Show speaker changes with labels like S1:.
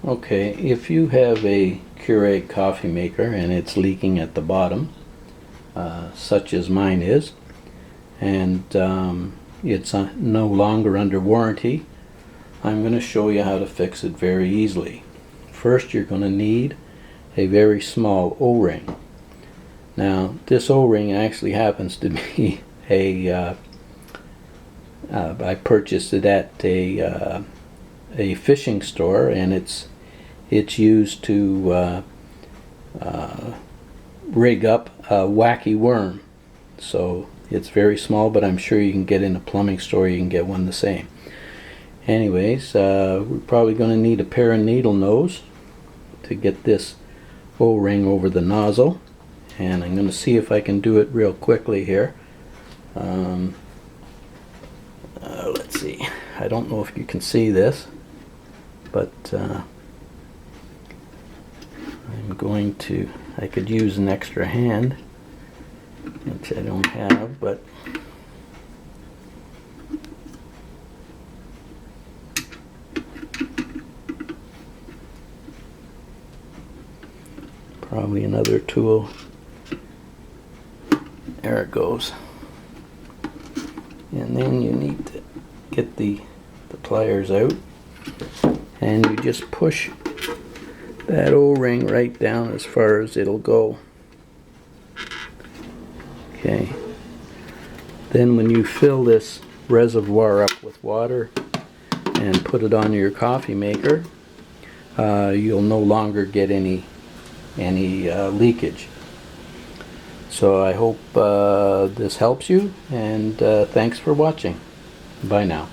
S1: Okay, if you have a Keurig coffee maker and it's leaking at the bottom, such as mine is, and it's no longer under warranty, I'm going to show you how to fix it very easily. First, you're going to need a very small O-ring. Now, this O-ring actually happens to be I purchased it at a fishing store, and it's used to rig up a wacky worm. So it's very small, but I'm sure you can get in a plumbing store, you can get one the same. Anyways, we're probably going to need a pair of needle nose to get this O-ring over the nozzle, and I'm going to see if I can do it real quickly here. Let's see, I don't know if you can see this, but I could use an extra hand, which I don't have, but probably another tool. There it goes. And then you need to get the pliers out, and you just push that O-ring right down as far as it'll go. Okay. Then when you fill this reservoir up with water and put it on your coffee maker, you'll no longer get any leakage. So I hope this helps you, and thanks for watching. Bye now.